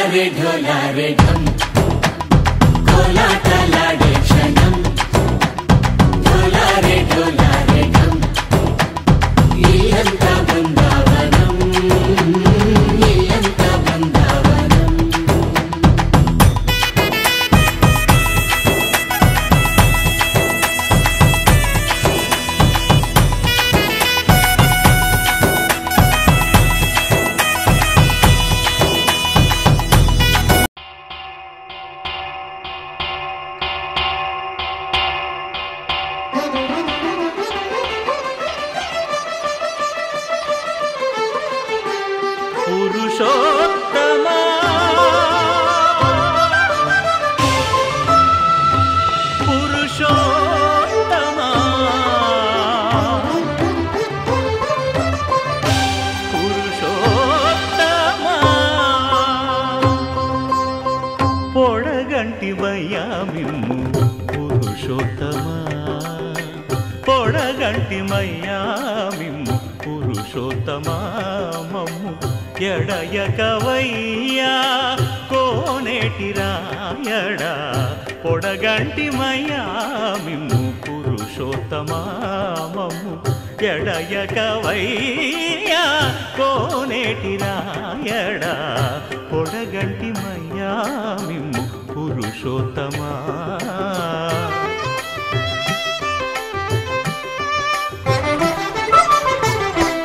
ढोलारे ढोलारे ढम कोलाटलाडे क्षणं ढोलारे ढोलारे ढम इल्लंता बृंदावनं इल्लंता बृंदावनं पुरुषोत्तमा पुरुषोत्तमा पुरुषोत्तमा పొడగంటివయ్యా మిమ్ము పురుషోత్తమా పొడగంటిమయ్యా మిమ్ము పురుషోత్తమా మమ్ము ఎడయకవయ్యా కోనేటి రాయడా పొడగంటిమయ్యా మిమ్ము పురుషోత్తమా మమ్ము ఎడయకవయ్యా కోనేటి రాయడా పొడగంటిమయ్యా మిమ్ము పురుషోత్తమా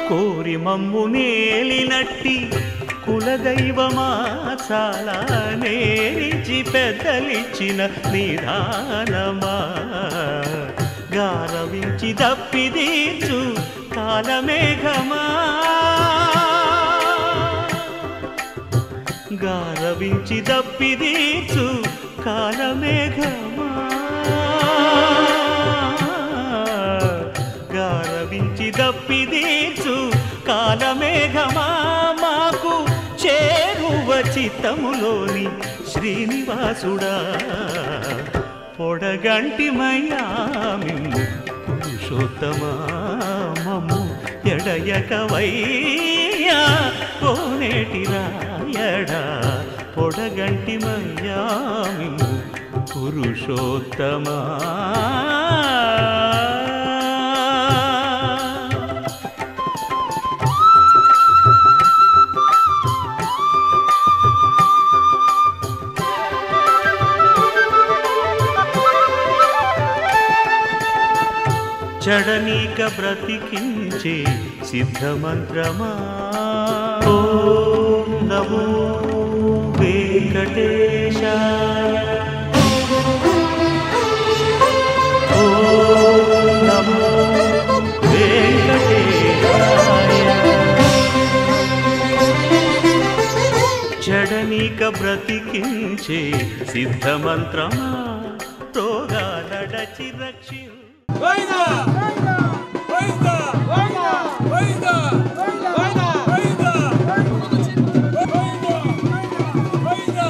కోరి మమ్ము నేలినట్టి కులదైవమా చాలా నేరిచి పెద్దలిచ్చిన నిదానమా గారవించి దప్పిదీర్చు కాలమేఘమా గారవించి దప్పిదీర్చు కాలమేఘమా గారవించి దప్పిదీర్చు కాలమేఘమా మాకు చేరువ చిత్తములోని శ్రీనివాసుడా పొడగంటిమయ్యా మిమ్ము పురుషోత్తమా మమ్ము ఎడయకవయ్యా కోనేటి రాయడా పొడగంటిమయ్యా మిమ్ము పురుషోత్తమా చడనీక బ్రతికించే సిద్ధమంత్రమా ఓం నమో వెంకటేశాయ ఓం నమో వెంకటేశాయ చడనీక బ్రతికించే సిద్ధమంత్రమా రోగాలడచి రక్షి Vaina! Vaina! Vaina! Vaina! Vaina! Vaina! Vaina!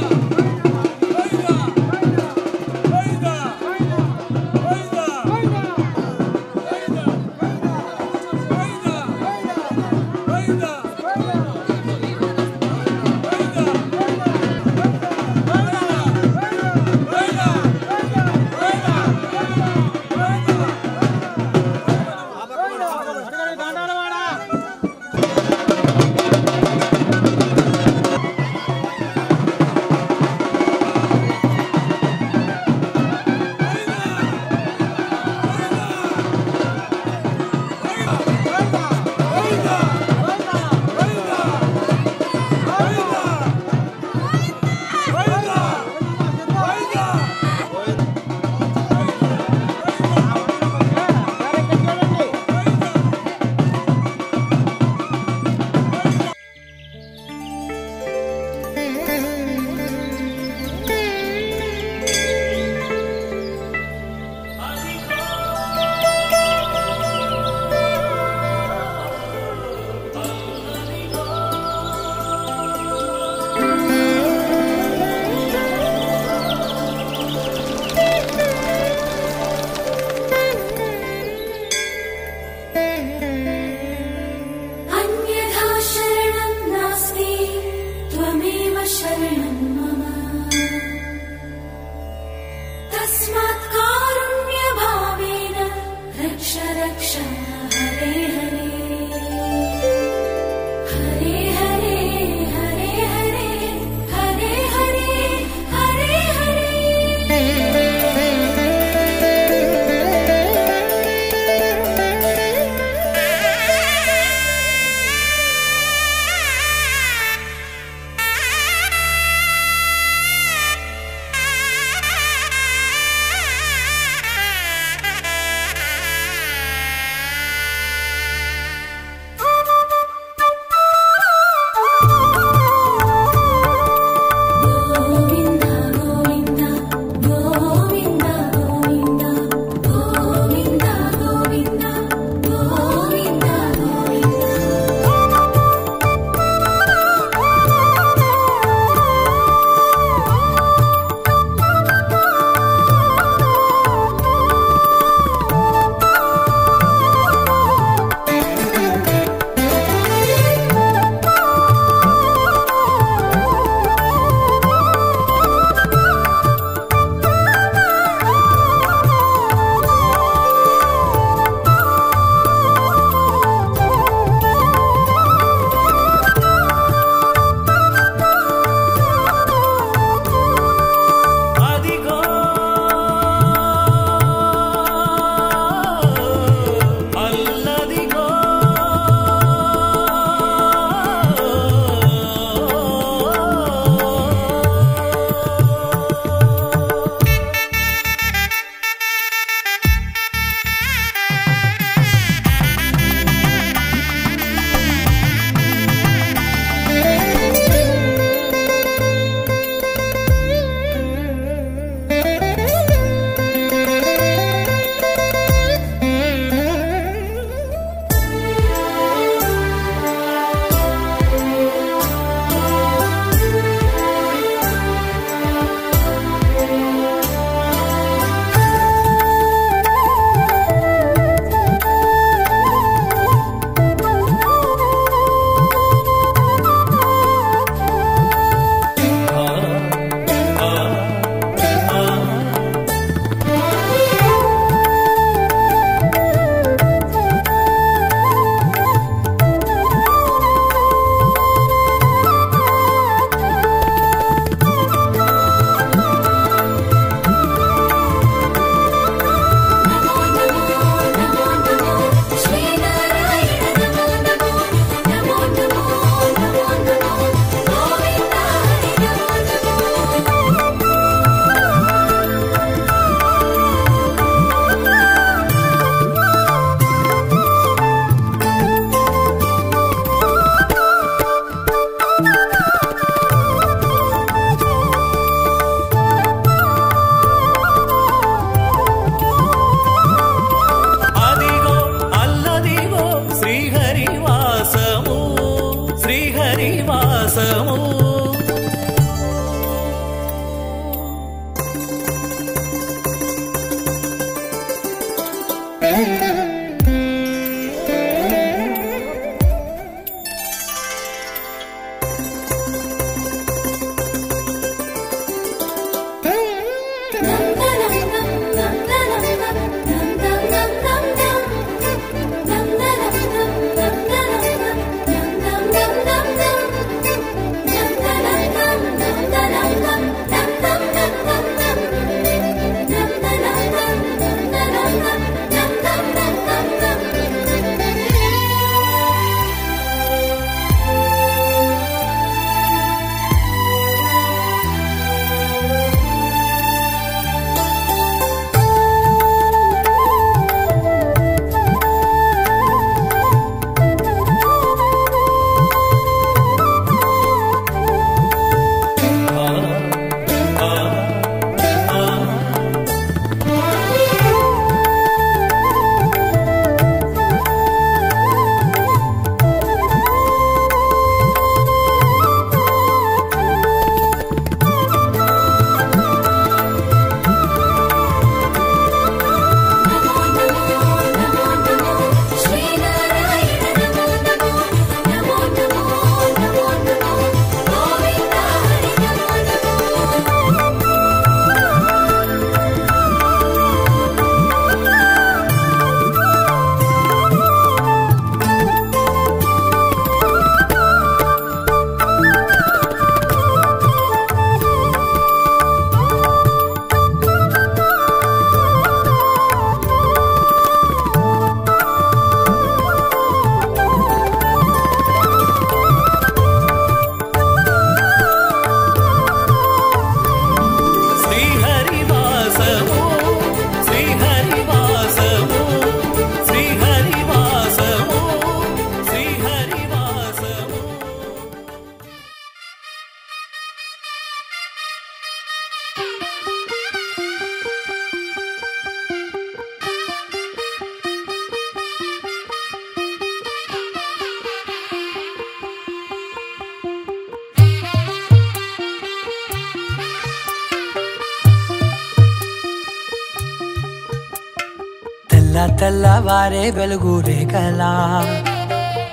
తెల్ల తెల్లవారే వెలుగు రేఖలా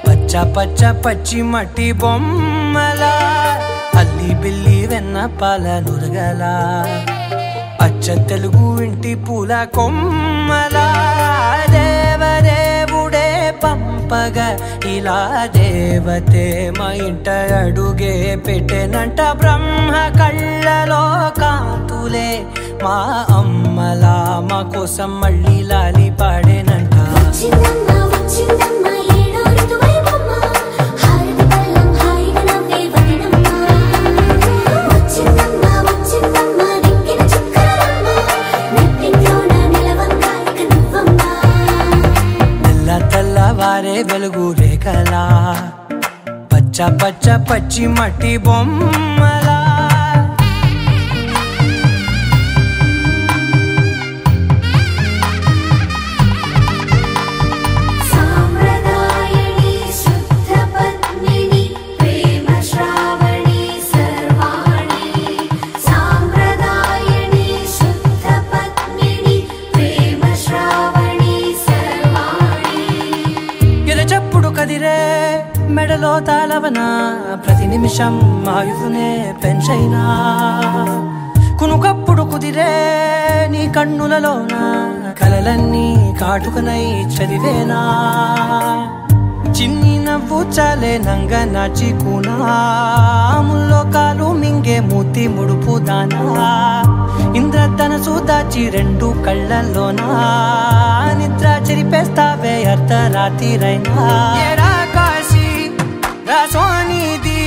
పచ్చ పచ్చ పచ్చి మట్టి బొమ్మలా అల్లి బిల్లి వెన్న పాల నురగలా అచ్చ తెలుగు ఇంటి పూల కొమ్మలా దేవదేవుడే పంపగా ఇలా దేవతే మా ఇంట అడుగే పెట్టెనంట బ్రహ్మ కళ్ళలో కాంతులే మా అమ్మలా మా కోసం మళ్ళీ లాలి పాడేనంట తెల్లవారే వెలుగు రేఖలా పచ్చ పచ్చ పచ్చి మట్టి బొమ్మలా కదిరే మెడలో తాళవన ప్రతి నిమిషం ఆయువునే పెంచైనా కునుకప్పుడు కుదిరే నీ కన్నులలోన కలలన్నీ కాటుకనై చదివేనా చిన్ని నవ్వు చాలే నంగ నాచి కూనాముల్లో కాలు మింగే మూతి ముడుపు దానా ఇంద్రధనసు దాచి రెండు కళ్ళల్లోనా నిద్ర చెరిపేస్తావే అర్ధరాత్రిరైనా ఏరా కాశీ రాసోనిది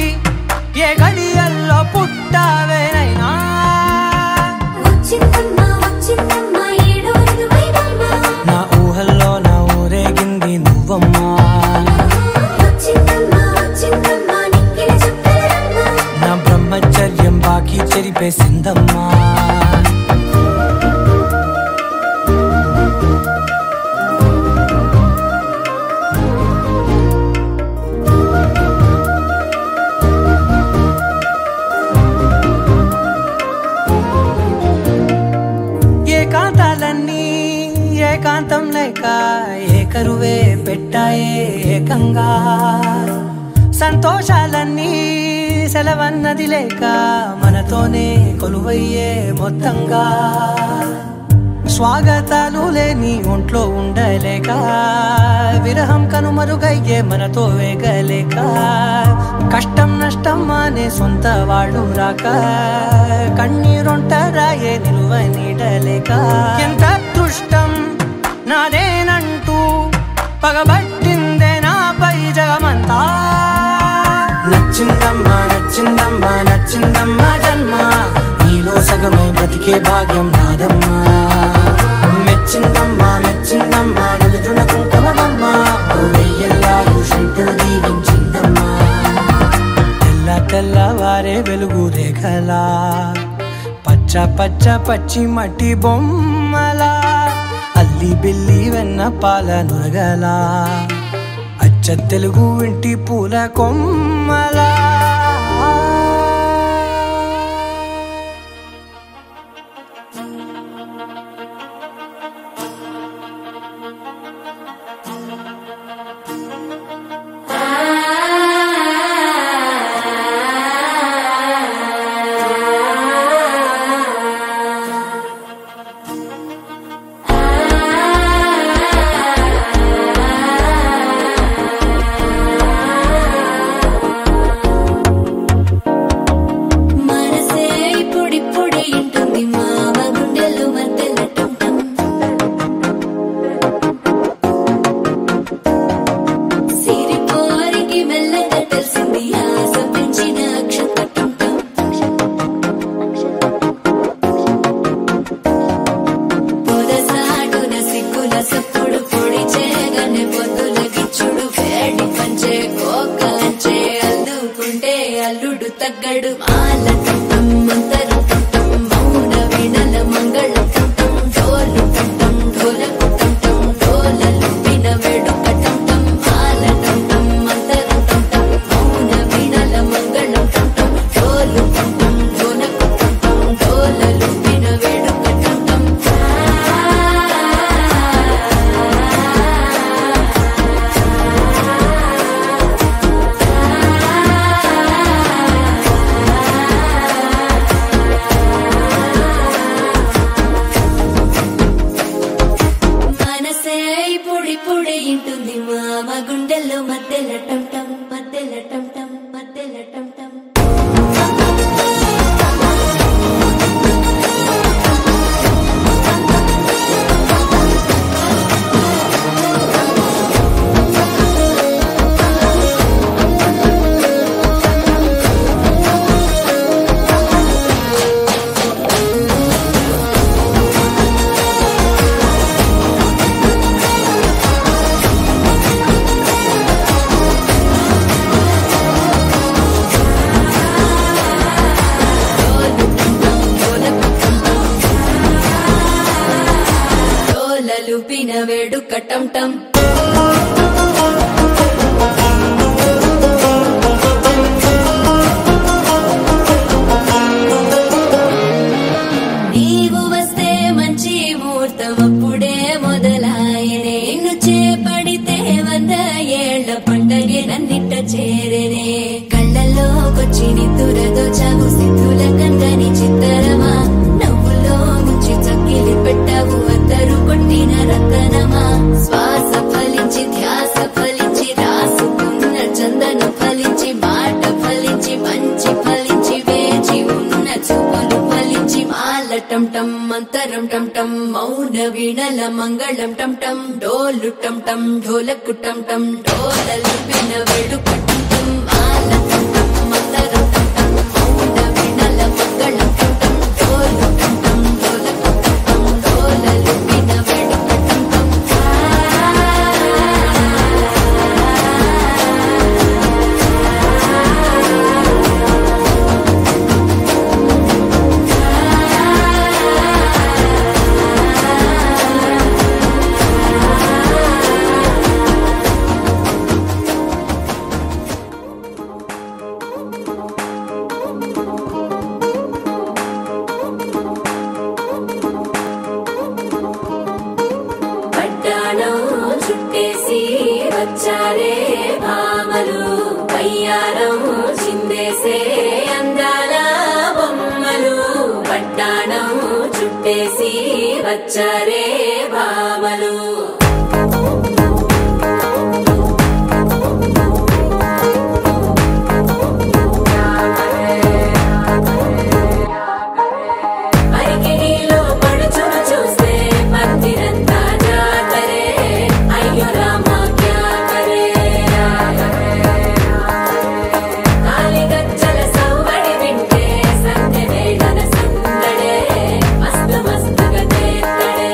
ఏ గడియల్లో పుట్టావేనైనా నా ఊహల్లో నా ఊరేగింది నువ్వమ్మా నా బ్రహ్మచర్యం బాకీ చెరిపేసిందమ్మా ఏకాంతాలన్నీ ఏకాంతం లేక ఏకరువే పెట్టాయే ఏకంగా సంతోషాలన్నీ సెలవన్నది లేక మనతోనే కొలువయ్యే మొత్తంగా స్వాగతాలు లేని ఒంట్లో ఉండలేక విరహం కనుమరుగయ్యే మనతో వేగలేక కష్టం నష్టం అనే సొంత వాళ్ళు రాక కన్నీరొంటరాయే నిలువ నీడలేక ఎంత అదృష్టం నాదేనంటూ పగబట్టిందే నాపై జగమంతా నచ్చిందమ్మా నచ్చిందమ్మా నచ్చిందమ్మా జన్మ నీలో సగమై బ్రతికే భాగ్యం నాదమ్మా మెచ్చిందమ్మా మెచ్చిందమ్మా నిలుచున్న కుంకుమమ్మా వెయ్యల్లాలు శంకరు దీవించిందమ్మా తెల్ల తెల్లవారే వెలుగు రేఖలా పచ్చ పచ్చ పచ్చి మట్టి బొమ్మలా అల్లి బిల్లి వెన్న పాల నురగలా అచ్చ తెలుగు ఇంటి పూల కొమ్మలా అల్లుడు తగ్గడు మాల కంఠం మంతరం కంఠం మౌన వీణల మంగళం కంఠం డోలు కంఠం ఢోలకు కంఠం డోలలు విన వేడుక కంఠం మాల కంఠం మంతరం కంఠం మౌన వీణల మంగళం కంఠం డోలు కంఠం ఢోలకు కంఠం డోలలు విన వేడుక కంఠం వేడుక టం టం నీవు వస్తే మంచి ముహూర్తం అప్పుడే మొదలాయనే నిన్ను చేపడితే 100 ఏళ్ల పండగే నన్నిట్ట చేరేనే కళ్ళలోకొచ్చి నిద్దురదోచావు సిద్ధుల కందని చిత్తరమా నవ్వులో ముంచి చక్కిలి పెట్టావు అద్దరు కొట్టిన రతనమా శ్వాస ఫలించి ధ్యాస ఫలించి రాసుకున్న చందనం ఫలించి మాట ఫలించి మంచి ఫలించి వేచి ఉన్న చూపులు ఫలించి మాల టం టం మంతరం టం టం మౌన వీణల మంగళం టం టం డోలు టం టం ఢోలకు టం టం డోలలు విన వేడుక టం టం మాల టం టం మంతరం టం టం మౌన వీణల మంగళం టం టం డోలు టం టం ఢోలకు టం టం డోలలు విన వేడుక టం టం పట్టాణం చుట్టేసి వచ్చారే భామలు పయ్యారం చిందేసే అందాల బొమ్మలు పట్టాణం చుట్టేసి వచ్చారే భామలు అరికిలో పడుచును చూస్తే పత్తిరంతా జాతరే అయ్యో రామ క్యా కరే కాలిగజ్జల సౌవడి వింటే సంధ్య వేళన సందడే మస్తు మస్తుగా తేత్తడే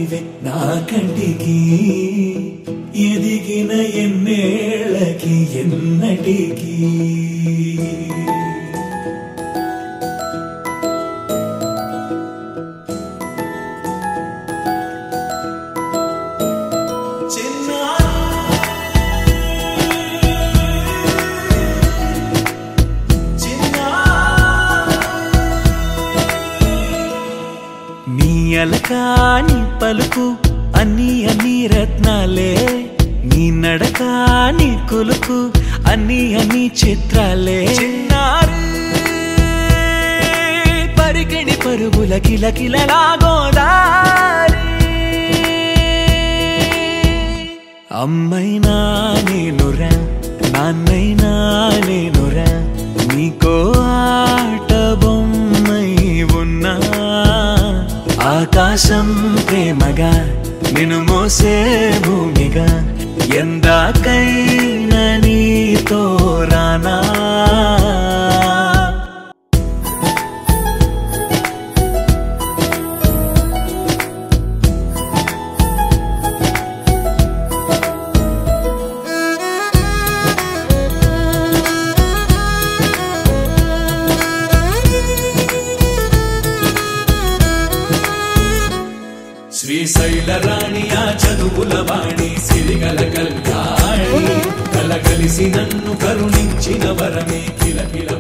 నీవే నా కంటికి ఎదిగిన ఎన్నేళ్ళకి ఎన్నటికి అలకాని పలుకు అన్ని అన్ని రత్నాలే నీ నడక నీ కులుకు అన్ని అన్ని చిత్రాలే చిన్నారు పరికిణి పరుగుల కిలకిలలా గోదారి అమ్మైనా నేనురా నాన్నైనా నేనురా నీకో ఆట బొమ్మై ఉన్నా ఆకాశం ప్రేమగా నిన్ను మోసే భూమిగా ఎందాకైనా నీతో రానా శ్రీశైల రాణి ఆ చదువుల వాణి సిరిగల కళ్యాణి కలగలిసి నన్ను కరుణించిన వరమే కిలకిల